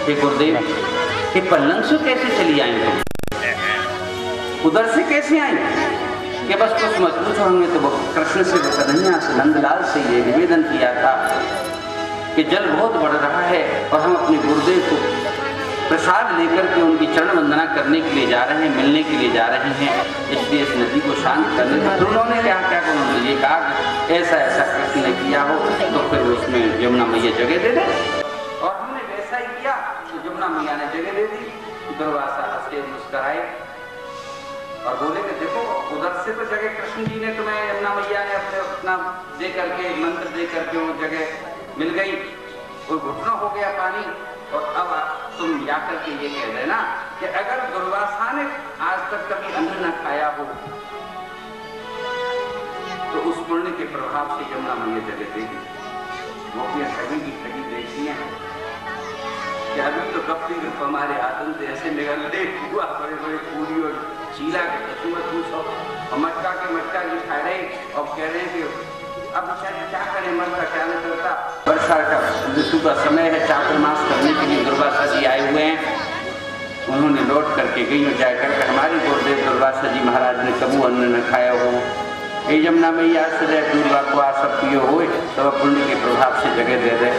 हे गुरुदेव, ये पल्लंग से कैसे चली आई तुम? उधर से कैसे आई? कि बस कुछ मत पूछो, हमने तो कृष्ण से कन्हैया से नंदलाल से ये निवेदन किया था कि जल बहुत बढ़ रहा है और हम अपने गुरुदेव को प्रसाद लेकर के उनकी चरण वंदना करने के लिए जा रहे हैं, मिलने के लिए जा रहे हैं, इसलिए इस नदी को शांत करने का। तो उन्होंने क्या क्या उन्होंने ये कहा ऐसा ऐसा कृष्ण ने किया हो तो फिर उसमें यमुना मैया जगह दे दे, और हमने वैसा ही किया तो यमुना मैया ने जगह दे दी। दुर्वासा हंसे मुस्कुराए और बोले कि देखो उधर से तो जगह कृष्ण जी ने तुम्हें यमुना मैया ने अपना दे करके मंत्र दे करके वो जगह मिल गई, वो घुटना हो गया पानी, और अब तुम या करके ये कह देना कि अगर दुर्वासा ने आज तक कभी अन्न न खाया हो तो उस पुण्य के प्रभाव से यमुना मैया जगह देगी। वो अपनी ठगी की ठगी देखती है कि अभी तो कब तक हमारे आदम से ऐसे निगलते हुआ बड़े बड़े पूरी और चीला के कचूमत पूछो और मटका के मटका जी खा रहे और कह रहे हैं कि अब क्या करें, मटका क्या नहीं करता। वर्षा का ऋतु का समय है, चातुर्मास करने के लिए दुर्वासा जी आए हुए हैं। उन्होंने लौट करके गई और जाकर के हमारे गुरुदेव दुर्वासा जी महाराज ने कबू अन्न न खाया हो, ये यमुना मैया से दूरवा को आ सब पियो हो तो पुण्य के प्रभाव से जगह दे दे।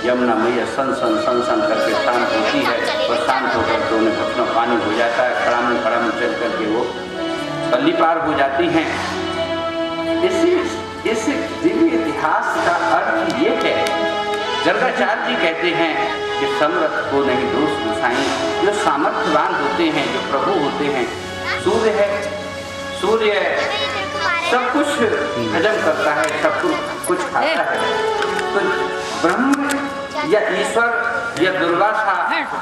यमुना मैया सन सन सन सन करके शांत होती है और शांत होकर के उन्हें घुटना पानी हो जाता है, खड़ा में चल करके वो पल्ली पार हो जाती हैं। इस दिव्य इतिहास का अर्थ ये है, गर्गाचार्य जी कहते हैं कि समर्थ को नहीं दोष गुसाएं, जो सामर्थ्यवान होते हैं, जो प्रभु होते हैं, सूर्य है, सूर्य सब कुछ हजम करता है, सब कुछ खाता है, तो ब्रह्म या ईश्वर या दुर्वासा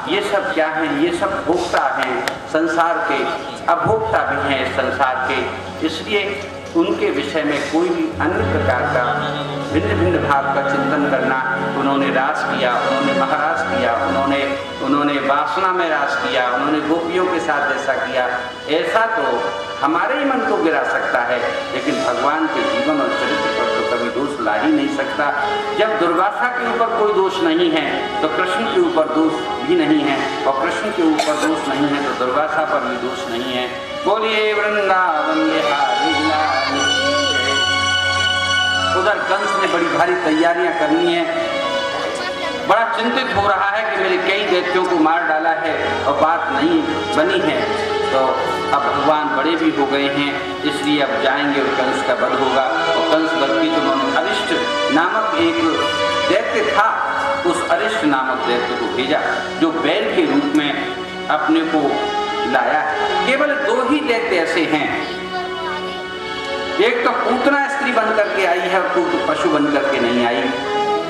ये सब क्या है? ये सब भोक्ता हैं संसार के, अभोक्ता भी हैं इस संसार के, इसलिए उनके विषय में कोई भी अन्य प्रकार का भिन्न भिन्न भाव का चिंतन करना, उन्होंने रास किया, उन्होंने महारास किया, उन्होंने वासना में रास किया, उन्होंने गोपियों के साथ ऐसा किया, ऐसा तो हमारे ही मन को गिरा सकता है, लेकिन भगवान के जीवन और चरित्र पर तो कभी दोष ला ही नहीं सकता। जब दुर्वासा के ऊपर कोई दोष नहीं है तो कृष्ण के ऊपर दोष भी नहीं है, और कृष्ण के ऊपर दोष नहीं है तो दुर्वासा पर भी दोष नहीं है। बोलिए वृंदावन बिहारी लाल। उधर कंस ने बड़ी भारी तैयारियां करनी है, बड़ा चिंतित हो रहा है कि मेरे कई दैत्यों को मार डाला है और बात नहीं बनी है, तो अब भगवान बड़े भी हो गए हैं, इसलिए अब जाएंगे और कंस का वध होगा। और कंस वध की तो उन्होंने अरिष्ट नामक एक दैत्य था, उस अरिष्ट नामक दैत्य को भेजा जो बैल के रूप में अपने को लाया। केवल दो ही दैत्य ऐसे हैं, एक तो पूतना स्त्री बन करके आई है और तो पशु बन करके नहीं आई,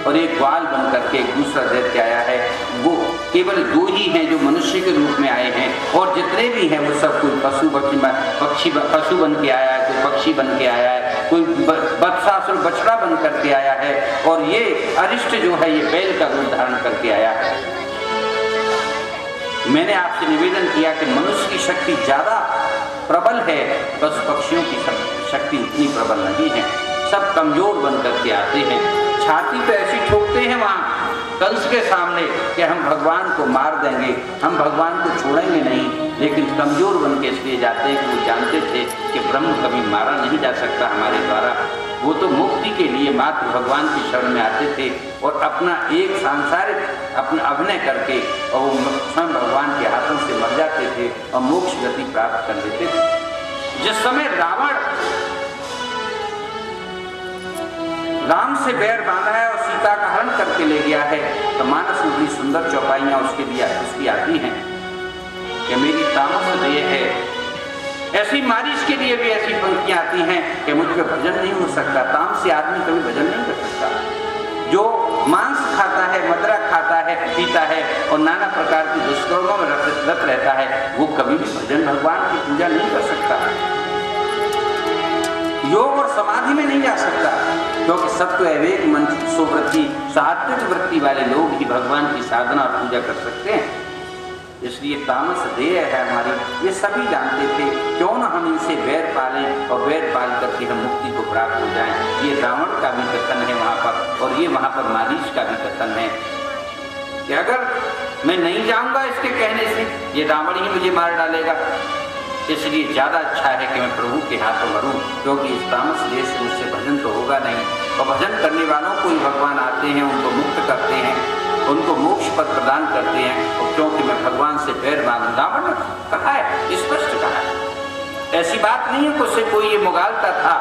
और एक ग्वाल बन करके एक दूसरा दैत्य आया है। वो केवल दो ही हैं जो मनुष्य के रूप में आए हैं, और जितने भी हैं वो सब कोई पशु बन के आया है, कोई पक्षी बन के आया है, कोई बत्सासुर बछड़ा बन करके आया है, और ये अरिष्ट जो है ये बैल का रूप धारण करके आया है। मैंने आपसे निवेदन किया कि मनुष्य की शक्ति ज्यादा प्रबल है, पशु पक्षियों की शक्ति उतनी प्रबल नहीं है, सब कमजोर बन करके आते हैं। छाती तो ऐसी ठोकते हैं वहां कंस के सामने कि हम भगवान को मार देंगे, हम भगवान को छोड़ेंगे नहीं, लेकिन कमजोर बन के इसलिए जाते हैं कि वो जानते थे कि ब्रह्म कभी मारा नहीं जा सकता हमारे द्वारा। वो तो मुक्ति के लिए मात्र भगवान की शरण में आते थे और अपना एक सांसारिक अपना अभिनय करके और वो स्वयं भगवान के हाथों से मर जाते थे और मोक्ष गति प्राप्त कर लेते थे। जिस समय राम से बैर बांधा है और सीता का हरण करके ले गया है, तो मानस में बड़ी सुंदर चौपाइयां उसकी आती हैं कि मेरी तामस देह है। ऐसी मारिश के लिए भी ऐसी पंक्तियां आती हैं कि मुझ पर भजन नहीं हो सकता, ताम से आदमी कभी भजन नहीं कर सकता। जो मांस खाता है, मदरा खाता है, पीता है और नाना प्रकार की दुष्कर्मों में रत रहता है, वो कभी भी भजन भगवान की पूजा नहीं कर सकता, योग और समाधि में नहीं जा सकता, क्योंकि सत्व एवेक मन सुवृत्ति सात्विक वृत्ति वाले लोग ही भगवान की साधना और पूजा कर सकते हैं। इसलिए तामस देह है हमारी, ये सभी जानते थे, क्यों ना हम इनसे वैर पालें और वैर पाल करके हम मुक्ति को प्राप्त हो जाएं। ये रावण का भी कथन है वहां पर, और ये वहां पर मारीच का भी कथन है कि अगर मैं नहीं जाऊंगा इसके कहने से, ये रावण ही मुझे मार डालेगा, इसलिए ज्यादा अच्छा है कि मैं प्रभु के हाथों मरूं, क्योंकि इस तामस देह से मुझसे भजन तो होगा नहीं। और भजन करने वालों को ही भगवान आते हैं, उनको मुक्त करते हैं, उनको मोक्ष पद प्रदान करते हैं। और क्योंकि मैं भगवान से पैर मांगू, रावण ने कहा है, स्पष्ट कहा है, ऐसी बात नहीं है कि उससे कोई ये मुगालता था,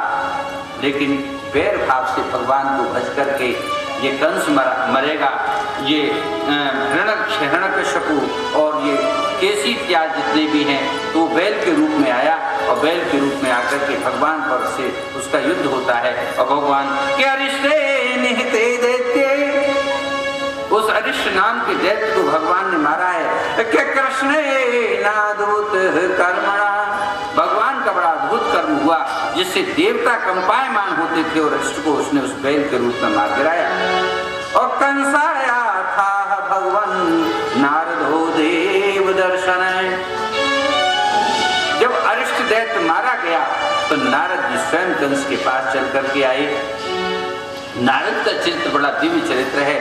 लेकिन बैर भाव से भगवान को भज करके ये कंस मरेगा, ये हिरण्यकशिपु और ये केसी त्याग जितने भी हैं, तो बैल के रूप में आया और बैल के रूप में आकर के भगवान पर से उसका युद्ध होता है। और भगवान के अरिष्टे निहते दैत्य, उस अरिष्ट नाम के दैत्य को भगवान ने मारा है। के कृष्ण नादूत कर्मणा, भगवान का बड़ा अद्भुत कर्म हुआ जिससे देवता कंपायमान होते थे और अरिष्ट को उसने उस बैल के रूप में मार गिराया। और कंसाया था भगवान नारदो देव दर्शन, जब अरिष्ट दैत्य मारा गया तो नारद जी स्वयं कंस के पास चल करके आए। नारद का चरित्र बड़ा दिव्य चरित्र है।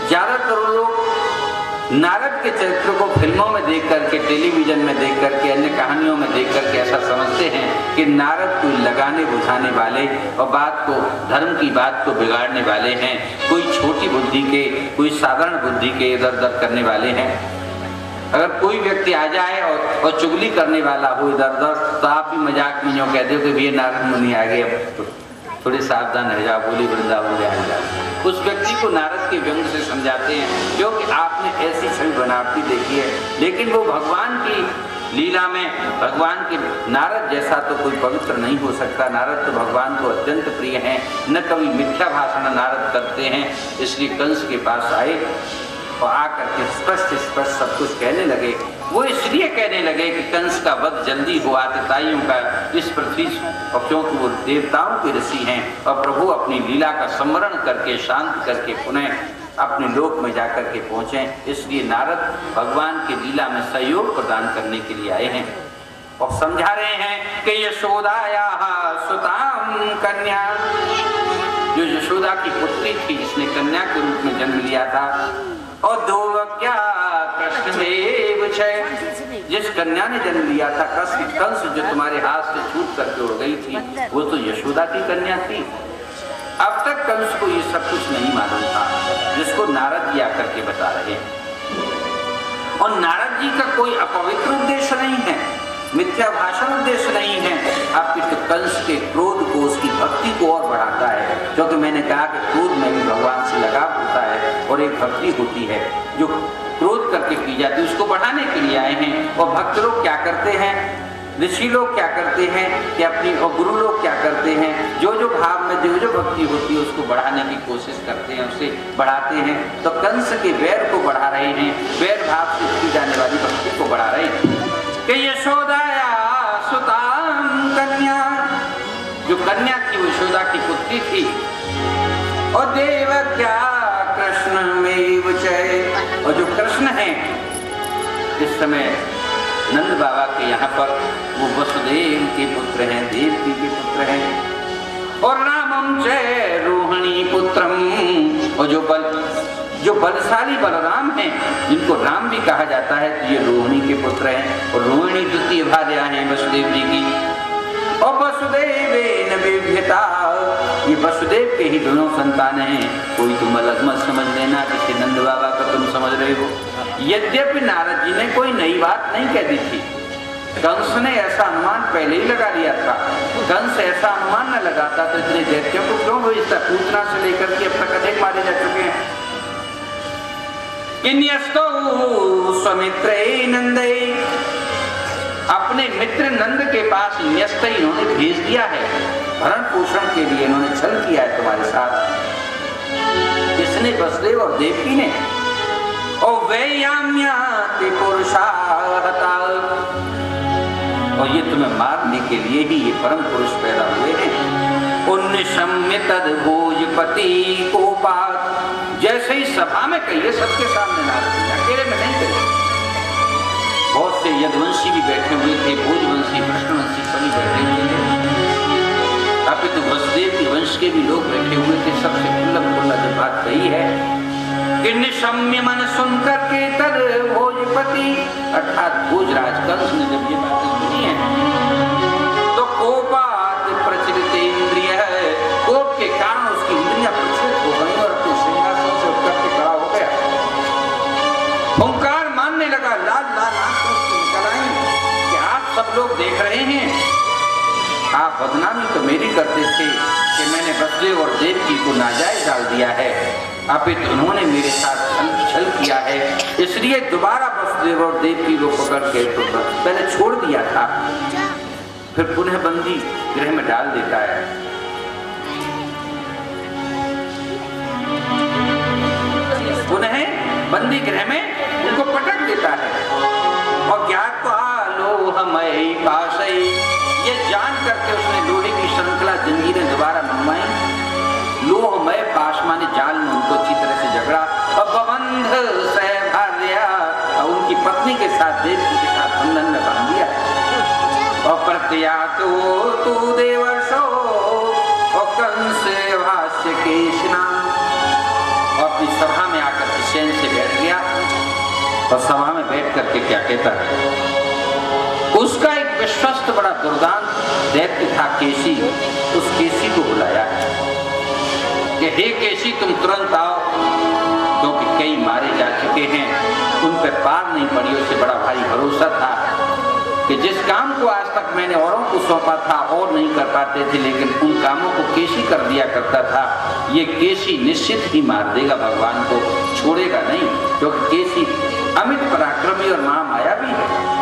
ज्यादातर लोग नारद के चरित्र को फिल्मों में देख करके, टेलीविजन में देख करके, अन्य कहानियों में देख करके ऐसा समझते हैं कि नारद कोई लगाने बुझाने वाले और बात को, धर्म की बात को बिगाड़ने वाले हैं, कोई छोटी बुद्धि के, कोई साधारण बुद्धि के इधर उधर करने वाले हैं। अगर कोई व्यक्ति आ जाए और चुगली करने वाला हो इधर उधर, तो आप भी मजाक में यूँ कह दो कि ये नारद मुनि आ गए, अब थोड़े सावधान रह जाओ, बोली वृंदावन ले आ जाओ। उस व्यक्ति को नारद के व्यंग से समझाते हैं, क्योंकि आपने ऐसी छवि बनावटी देखी है। लेकिन वो भगवान की लीला में, भगवान के नारद जैसा तो कोई पवित्र नहीं हो सकता। नारद तो भगवान को अत्यंत प्रिय हैं, न कभी मिथ्या भाषण नारद करते हैं। इसलिए कंस के पास आए और आकर के स्पष्ट स्पष्ट सब कुछ कहने लगे। वो इसलिए कहने लगे कि कंस का वध जल्दी हो, आतताइयों का इस पृथ्वी, और क्योंकि वो देवताओं के ऋषि हैं और प्रभु अपनी लीला का स्मरण करके, शांत करके पुनः अपने लोक में जाकर के पहुंचे। इसलिए नारद भगवान की लीला में सहयोग प्रदान करने के लिए आए हैं और समझा रहे हैं कि यशोदाया सुताम कन्या, जो यशोदा की पुत्री थी, जिसने कन्या के रूप में जन्म लिया था, और दो क्या कृष्णदेव छे, जिस कन्या ने जन्म लिया था, कंस जो तुम्हारे हाथ से छूट करके उड़ गई थी, वो तो यशोदा की कन्या थी। अब तक कंस को ये सब कुछ नहीं मालूम था, जिसको नारद जी आकर के बता रहे हैं। और नारद जी का कोई अपवित्र उद्देश्य नहीं है, मिथ्या भाषण उद्देश्य नहीं है, आपके तो कंस के क्रोध को, उसकी भक्ति को और बढ़ाता है। क्योंकि मैंने कहा कि क्रोध में भी भगवान से लगाव होता है और एक भक्ति होती है जो क्रोध करके की जाती है, उसको बढ़ाने के लिए आए हैं। और भक्त लोग क्या करते हैं, ऋषि लोग क्या करते हैं कि अपनी, और गुरु लोग क्या करते हैं, जो जो भाव में जो जो भक्ति होती है उसको बढ़ाने की कोशिश करते हैं, उसे बढ़ाते हैं। तो कंस के वैर को बढ़ा रहे हैं, वैर भाव से की जाने वाली भक्ति को बढ़ा रहे हैं। कि यशोदाया सुताम कन्या, जो कन्या थी वो यशोदा की पुत्री थी। और देवक्या कृष्ण में वचय, और जो कृष्ण हैं इस समय नंद बाबा के यहाँ पर, वो वसुदेव के पुत्र हैं, देवकी के पुत्र हैं। और रामम च रोहिणी पुत्रम, और जो बलशाली बलराम हैं, जिनको राम भी कहा जाता है, तो ये रोहिणी के पुत्र हैं। और रोहिणी द्वितीय भार्या हैं वसुदेव जी की। और वसुदेवेन विभ्यता, ये वसुदेव के ही दोनों संतान हैं। कोई तुम अलग मत समझ लेना कि नंद बाबा का तुम समझ रहे हो। यद्यपि नारद जी ने कोई नई बात नहीं कह दी थी, कंस ने ऐसा अनुमान पहले ही लगा लिया था। कंस ऐसा अनुमान न लगाता तो इतने दैत्यों को क्यों भेजता। पूतना से लेकर के अब तक अधिक मारे जा चुके हैं। स्वमित्रे नंदे, अपने मित्र नंद के पास न्यस्त इन्होंने भेज दिया है, भरण पोषण के लिए इन्होंने छल किया है तुम्हारे साथ। इसने वसुदेव और देवकी ने। और वैयाम्याति पुरुषाहता, और ये तुम्हें मारने के लिए ही ये परम पुरुष पैदा हुए हैं। उन्निशम्य तद भोजपति कोपात, जैसे ही सभा में कहिए सबके सामने नारद जी, अकेले में नहीं कहिए। बहुत से यदुवंशी भी बैठे हुए थे, भोजवंशी, कृष्णवंशी सभी बैठे हुए थे। अभी तो वसुदेव के वंश के भी लोग बैठे हुए थे। सबसे खुल्ला खुल्ला जब बात कही है कि निशम्य मन सुन करके तद भोजपति अर्थात भोजराज कंस ने जब ये बातें सुनी है तो कोपात प्रचलित इंद्रिय है, कोप के कारण उसकी इंद्रियां प्रचलित हो गई और अपने सिंहासन से उठकर के खड़ा हो गया। ओंकार मानने लगा, लाल लाल आंखें उसकी निकल आई कि आप सब लोग देख रहे हैं, आप बदनामी तो मेरी करते थे कि मैंने वसुदेव और देवकी को नाजायज डाल दिया है, अपितु उन्होंने मेरे साथ छल किया है, इसलिए दोबारा वसुदेव और देवकी को पकड़ के तो पहले छोड़ दिया था, फिर पुनः बंदी गृह में डाल देता है। पुनः बंदी गृह में उनको पटक देता है और ज्ञात्वा लोहमयी पाशै, ये जान करके उसने लोहे की श्रृंखला जंजीरें दोबारा मंगवाई, लोहमय पाश माने जाल में उनको अच्छी तरह से झगड़ा और बबंध सहभार्या और उनकी पत्नी के साथ देवकी के साथ बंधन में बांध दिया और प्रत्यातो तू देवर्षो और कंस भाष्य केशना और अपनी सभा में आकर के चैन से बैठ गया और सभा में बैठ करके क्या कहता है, उसका एक विश्वस्त बड़ा दुर्दांत दैत्य था केशी, उस केशी को बुलाया कि हे केशी तुम तुरंत आओ, क्योंकि कई मारे जा चुके हैं, उन पर पार नहीं पड़ी। उसे बड़ा भारी भरोसा था कि जिस काम को आज तक मैंने औरों को सौंपा था और नहीं कर पाते थे, लेकिन उन कामों को केशी कर दिया करता था, ये केशी निश्चित ही मार देगा भगवान को, छोड़ेगा नहीं, क्योंकि केशी अमित पराक्रमी और महामायावी है।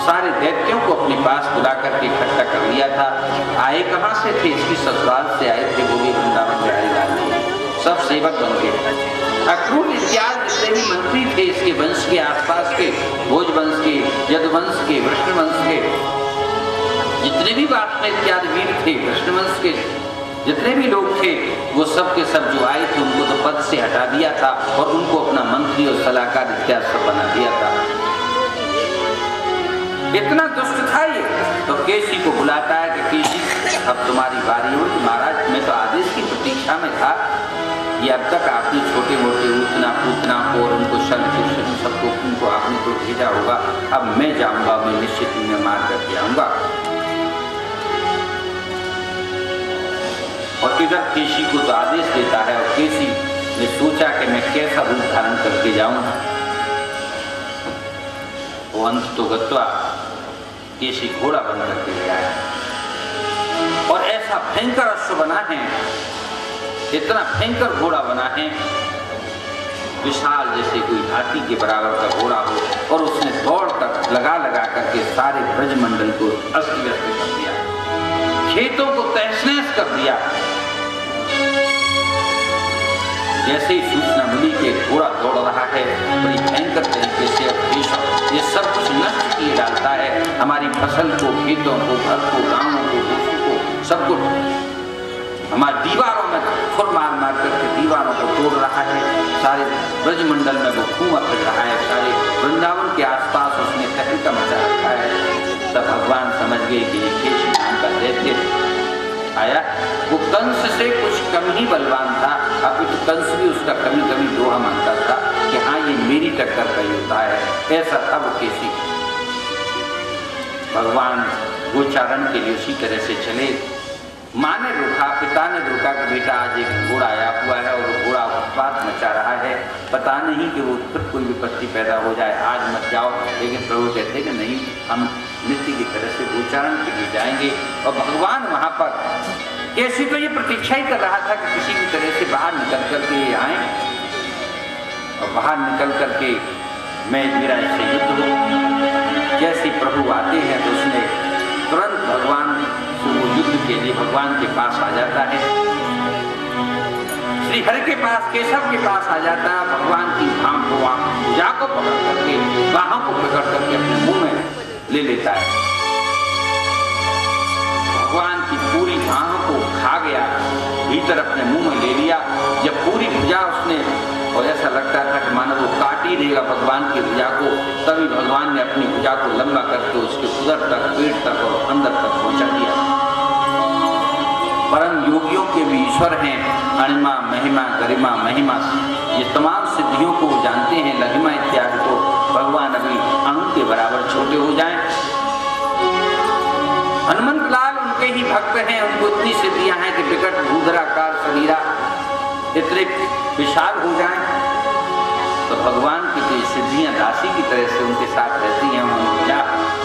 सारे दैत्यों को अपने पास बुला करके इकट्ठा कर लिया था। आए कहाँ से थे, इसकी ससुराल से आए थे, वो भी वृंदावन बिहारी लाल सब सेवक बन गए। अक्रूर इत्यादि जितने भी मंत्री थे इसके वंश के आसपास के, भोज वंश के, यदुवंश के, वृष्णवंश के, जितने भी वाष्ण इत्यादि वीर थे, कृष्णवंश के जितने भी लोग थे, वो सब के सब जो आए थे उनको तो पद से हटा दिया था और उनको अपना मंत्री और सलाहकार इत्यादि सब बना दिया था। इतना दुष्ट था ये। तो केशी को बुलाता है कि केशी अब तुम्हारी बारी हो। महाराज मैं तो आदेश की प्रतीक्षा में था, ये अब तक आपने छोटे मोटे उतना पूतना को और उनको सबको उनको आपने तो भेजा होगा, अब मैं जाऊंगा, मैं निश्चित ही मैं मार करके आऊंगा। और इधर केशी को तो आदेश देता है और केशी ने सोचा कि मैं कैसा रूप धारण करके जाऊं। वो अंत तो गत्वा केशी घोड़ा बन करके गया है और ऐसा भयंकर अश्व बना है, इतना भयंकर घोड़ा बना है, विशाल जैसे कोई हाथी के बराबर का घोड़ा हो, और उसने दौड़ कर लगा करके सारे ब्रजमंडल को अस्त व्यस्त कर दिया, खेतों को तहस-नहस कर दिया। जैसे ही सूचना मिली कि घोड़ा दौड़ रहा है, बड़ी भयंकर तरीके से ये सब कुछ नष्ट किए डालता है, हमारी फसल को, खेतों को, घर को, गांवों को, दोस्तों को, सब कुछ हमारी दीवारों में खुर मार मार करके दीवारों को तोड़ रहा है, सारे ब्रजमंडल में वो धुआं फिर रहा है, सारे वृंदावन के आसपास उसने तहलका मचा रखा है। तब भगवान समझ गए कि ये केशी नाम का दैत्य आया, वो कंस से कुछ कम ही बलवान था, अपितु कंस भी उसका कभी कभी लोहा मानता था कि हाँ ये मेरी टक्कर का होता है, ऐसा था वो केशी। भगवान गोचारण के लिए उसी तरह से चले। माँ ने रोका, पिता ने रोका कि बेटा आज एक घोड़ा आया हुआ है और वो घोड़ा उत्पात मचा रहा है, पता नहीं कि वो फिर कोई विपत्ति पैदा हो जाए, आज मत जाओ। लेकिन प्रभु कहते कि नहीं, हम नित्य की तरह से गोचारण के लिए जाएंगे। और भगवान वहाँ पर केशी तो ये प्रतीक्षा ही कर रहा था कि किसी भी तरह से बाहर निकल करके ये आए और बाहर निकल करके मेरा इससे युद्ध हो। जैसे प्रभु आते हैं तो उसने तुरंत भगवान वो युद्ध के लिए भगवान के पास आ जाता है, श्री हरि के पास, केशव के पास आ जाता है। भगवान की भुजा को पकड़ करके, बाहों को पकड़ करके अपने मुंह में ले लेता है। भगवान की पूरी बाहों को खा गया, भीतर अपने मुंह में ले लिया। जब पूरी भुजा उसने, और ऐसा लगता था कि मानो वो काट ही देगा भगवान की भुजा को, तभी भगवान ने अपनी भुजा को लंबा करके उसके उदर तक, पेट तक और अंदर तक पहुंचा दिया। परम योगियों के भी ईश्वर हैं, अणिमा, महिमा, गरिमा, महिमा, ये तमाम सिद्धियों को वो जानते हैं, लघिमा इत्यादि को भगवान अभी भी भक्त हैं उनको इतनी सिद्धियां हैं कि विकट भूधराकार शरीरा इतने विशाल हो जाएं, तो भगवान की तो सिद्धियां दासी की तरह से उनके साथ रहती हैं। उन्होंने भुजा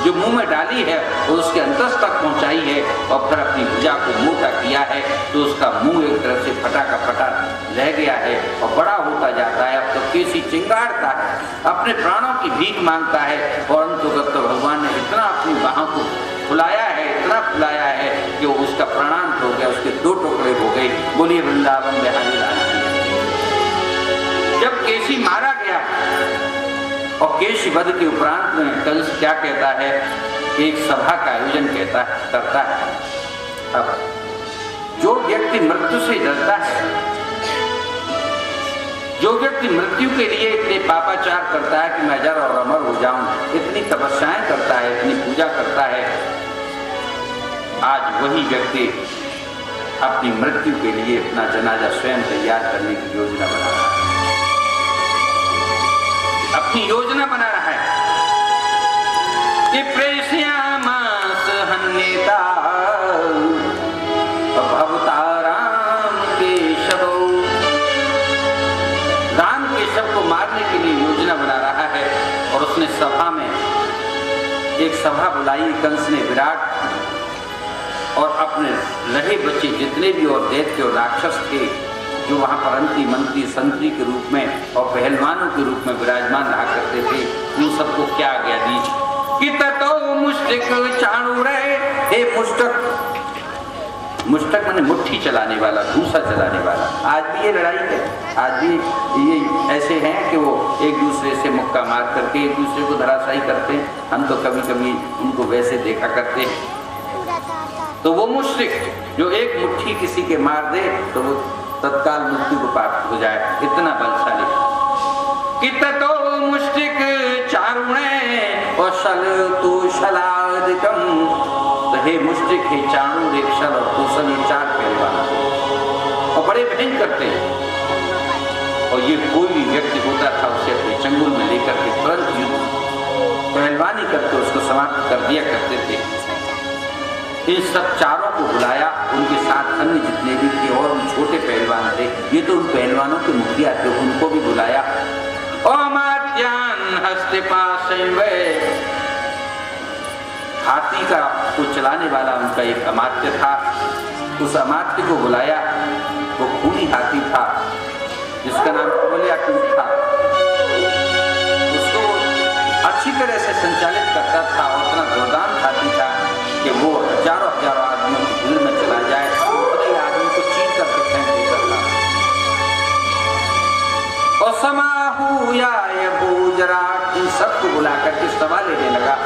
जो मुंह में डाली है वो उसके अंतस तक पहुंचाई है और फिर अपनी भुजा को मोटा किया है तो उसका मुंह एक तरफ से फटा का फटा रह गया है और बड़ा होता जाता है। अब तो केसी चिंगाड़ता है, अपने प्राणों की भीख मांगता है और अंततः तो भगवान ने इतना अपनी बाहों को फुलाया है, इतना फुलाया है कि वो उसका प्राणांत हो गया, उसके 2 टुकड़े हो गए। बोलिए वृंदावन बिहारी लाल की। जब केसी मारा गया और केसी वध के उपरांत में कंस क्या कहता है, एक सभा का आयोजन करता है। अब जो व्यक्ति मृत्यु से डरता है, जो व्यक्ति मृत्यु के लिए इतने पापाचार करता है कि मैं अजर और अमर हो जाऊं, इतनी तपस्याएं करता है, इतनी पूजा करता है, आज वही व्यक्ति अपनी मृत्यु के लिए अपना जनाजा स्वयं तैयार करने की योजना बना रहा है, अपनी योजना बना रहा है कि प्रेष्यामास हन्येता भवताराम केशव। राम केशव को मारने के लिए योजना बना रहा है और उसने सभा में एक सभा बुलाई कंस ने विराट और अपने रहे बच्चे जितने भी और दैत्य और राक्षस थे जो वहां पर अंती मंत्री संतरी के रूप में और पहलवानों के रूप में विराजमान रहा करते थे, उन सबको क्या आज्ञा दी कि ततो मुष्टिक चाणूरे, हे मुष्टक, मुष्टक माने मुट्ठी चलाने वाला, दूसरा चलाने वाला। आज भी ये लड़ाई है, आज भी ये ऐसे हैं कि वो एक दूसरे से मुक्का मार करके एक दूसरे को धराशायी करते हैं। हम तो कभी कभी उनको वैसे देखा करते हैं। तो वो मुश्रिक जो एक मुट्ठी किसी के मार दे तो वो तत्काल मृत्यु को प्राप्त हो जाए, इतना बलशाली। कि ततो मुष्टिक चारुणे और शल तो शलादिकम, तो हे मुष्टिक, हे चाणूर, एक शल और कौशल, ये 4 पहलवान और बड़े भयंकर थे। और ये कोई भी व्यक्ति होता था उसे अपने चंगुल में लेकर के तुरंत युद्ध पहलवानी करके उसको समाप्त कर दिया करते थे। इन सब 4 को बुलाया, उनके साथ अन्य जितने भी थे और भी छोटे पहलवान थे, ये तो उन पहलवानों के मुखिया थे, उनको भी बुलाया। अमात्यान हस्तिपाशैवे, हाथी का को चलाने वाला उनका एक अमात्य था, उस अमात्य को बुलाया। वो खूनी हाथी था जिसका नाम कुबल्याकुंठ था। उसको अच्छी तरह से संचालित करता था और उतना गोदान हाथी था कि वो हजारों हजारों आदमियों की भीड़ में चला जाए और एक आदमी को चीर करके फेंक देता था। और समाहूयाय भूजराट, इन सबको बुला करके सभा लेने लगा।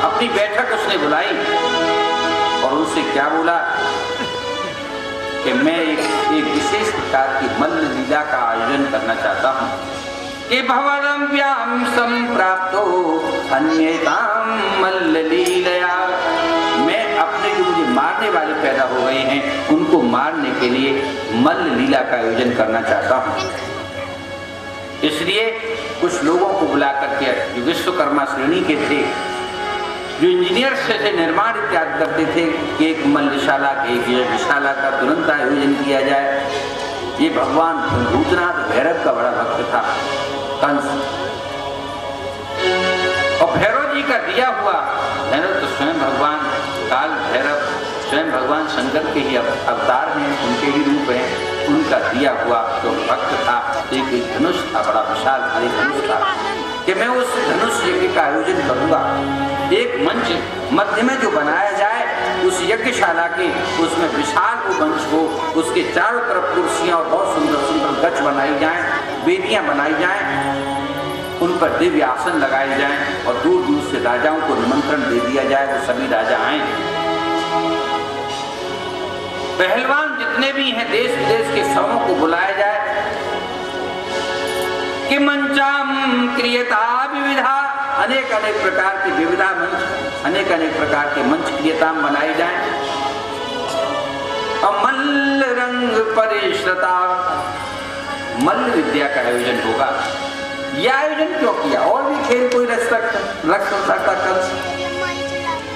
अपनी बैठक उसने बुलाई और उनसे क्या बोला कि मैं एक विशेष प्रकार की मल्ल लीला का आयोजन करना चाहता हूँ कि भवरम्याम संप्राप्तो अन्यताम मल्ल लीलया। मैं अपने जो मुझे मारने वाले पैदा हो गए हैं उनको मारने के लिए मल्ल लीला का आयोजन करना चाहता हूँ। इसलिए कुछ लोगों को बुला करके जो विश्वकर्मा श्रेणी के थे, जो इंजीनियर से निर्माण इत्यादि करते थे, कि एक मल्लशाला एक यज्ञशाला का तुरंत आयोजन किया जाए। ये भगवान भूतनाथ भैरव का बड़ा भक्त था कंस, और भैरव जी का दिया हुआ, भैरव तो स्वयं भगवान काल भैरव स्वयं भगवान शंकर के ही अवतार हैं, उनके ही रूप हैं। उनका दिया हुआ जो भक्त था, एक धनुष था, बड़ा विशाल भारी धनुष था कि मैं उस धनुष यज्ञ का आयोजन करूंगा। एक मंच मध्य में जो बनाया जाए उस यज्ञशाला के, उसमें विशाल वो मंच हो, उसके चारों तरफ कुर्सियां और बहुत सुंदर सुंदर गच बनाई जाएं, वेदियां बनाई जाएं, उन पर दिव्य आसन लगाए जाएं और दूर दूर से राजाओं को निमंत्रण दे दिया जाए, वो सभी राजा आए। पहलवान जितने भी हैं देश विदेश के सबों को बुलाया जाए कि मंचाम क्रियता विविधा, अनेक अनेक प्रकार की विविधा मंच, अनेक अनेक प्रकार के मंच क्रियता बनाई जाए। और मल्ल रंग परिश्रता, मल्ल विद्या का आयोजन होगा। यह आयोजन क्यों किया? और भी खेल कोई रख सकता कंस,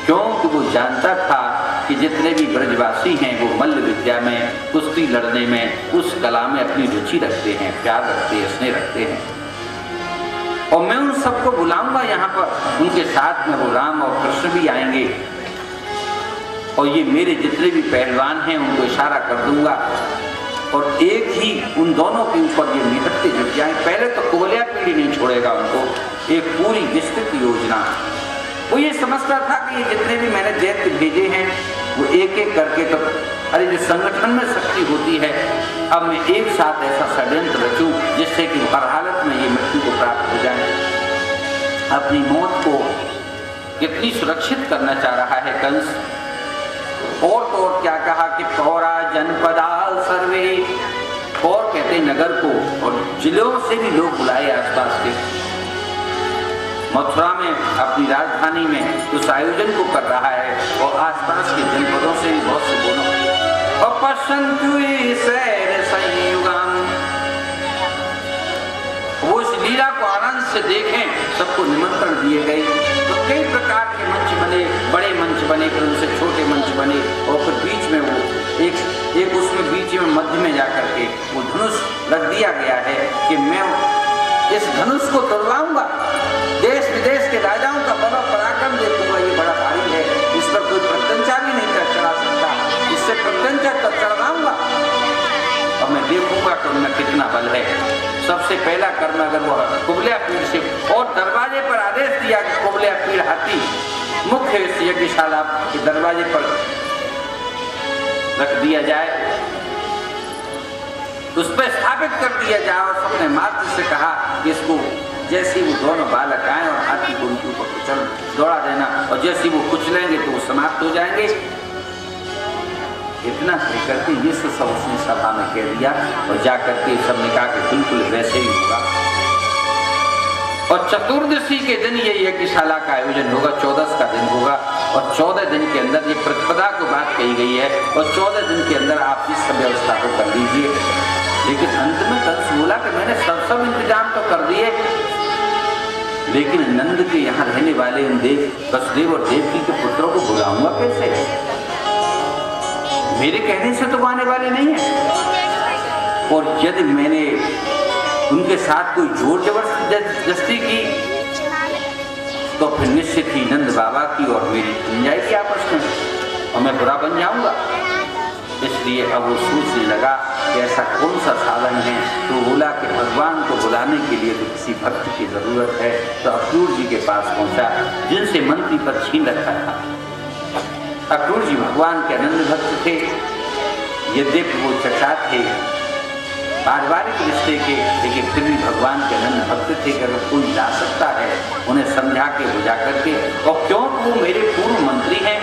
क्योंकि वो जानता था कि जितने भी ब्रजवासी हैं वो मल्ल विद्या में, कुश्ती लड़ने में, उस कला में अपनी रुचि रखते हैं, प्यार रखते हैं, स्नेह रखते हैं। और मैं उन सबको बुलाऊंगा यहाँ पर, उनके साथ में वो राम और कृष्ण भी आएंगे। और ये मेरे जितने भी पहलवान हैं उनको इशारा कर दूंगा और एक ही उन दोनों के ऊपर ये निहत्ते जुट जाए। पहले तो कुबलिया पीढ़ी नहीं छोड़ेगा उनको, एक पूरी विस्तृत योजना। वो ये समझता था कि ये जितने भी मैंने दैत्य भेजे हैं वो एक एक करके, तो अरे जो संगठन में शक्ति होती है, अब मैं एक साथ ऐसा षड्यंत्र रचूं जिससे कि हर हालत में ये मृत्यु को प्राप्त हो जाए। अपनी मौत को कितनी सुरक्षित करना चाह रहा है कंस। और तो और क्या कहा कि पौरा जनपदा सर्वे, और कहते नगर को, और जिलों से भी लोग बुलाए आसपास के। मथुरा में अपनी राजधानी में उस आयोजन को कर रहा है और आसपास के जनपदों से भी बहुत से बोलो। वो इस लीला को आनंद से देखें, सबको निमंत्रण दिए गए। तो कई प्रकार के मंच बने, बड़े मंच बने, फिर उनसे छोटे मंच बने, और फिर बीच में वो एक उसमें बीच में मध्य में जाकर के वो धनुष रख दिया गया है कि मैं इस धनुष को तोड़वाऊंगा, देश विदेश के राजाओं का बड़ा पराक्रम देखूंगा, ये बड़ा भारी है, इस पर कोई प्रत्यंचा भी नहीं चढ़ा सकता, इससे प्रत्यंचा चढ़वाऊंगा और मैं देखूंगा कि उनमें कितना बल है। सबसे पहला कर्म अगर वो कुबलिया पीढ़ से, और दरवाजे पर आदेश दिया कि कुबलिया पीढ़ हाथी मुख्य यज्ञशाला के दरवाजे पर रख दिया जाए, उस पर स्थापित कर दिया जाए। और सबने मात्र से कहा कि इसको जैसे वो दोनों बालक आए और हाथी को उनके ऊपर कुचल दौड़ा देना, और जैसे वो कुचलेंगे तो वो समाप्त हो जाएंगे। इतना करके ये सब उसने सभा में कह दिया और जाकर के सबने कहा कि बिल्कुल वैसे ही होगा। और चतुर्दशी के दिन ये यज्ञशाला का आयोजन होगा, 14 का दिन होगा, और 14 दिन के अंदर ये प्रतिपदा को बात कही गई है, और 14 दिन के अंदर आप इस सब व्यवस्था को कर लीजिए। लेकिन अंत में कंस बोला कि मैंने सब इंतजाम तो कर दिए, लेकिन नंद के यहाँ रहने वाले उन वसुदेव और देवकी के पुत्रों को बुलाऊंगा कैसे? मेरे कहने से तो आने वाले नहीं है, और यदि मैंने उनके साथ कोई जोर जबरदस्ती की तो फिर निश्चित ही नंद बाबा की और मेरी बन जाएगी आपस में, और मैं बुरा बन जाऊंगा। इसलिए अब वो सोचने लगा कि ऐसा कौन सा साधन है। तो बोला कि भगवान को बुलाने के लिए तो किसी भक्त की जरूरत है। तो अक्रूर जी के पास पहुंचा, जिनसे मंत्री पर छीन रखा था। अक्रूर जी भगवान के अनन्य भक्त थे, यद्यपि वो चचा थे, पारिवारिक रिश्ते के, लेकिन फिर भी भगवान के अनन्य भक्त थे कि अगर कोई ला सकता है उन्हें समझा के बुझा करके, और क्यों वो मेरे पूर्व मंत्री हैं,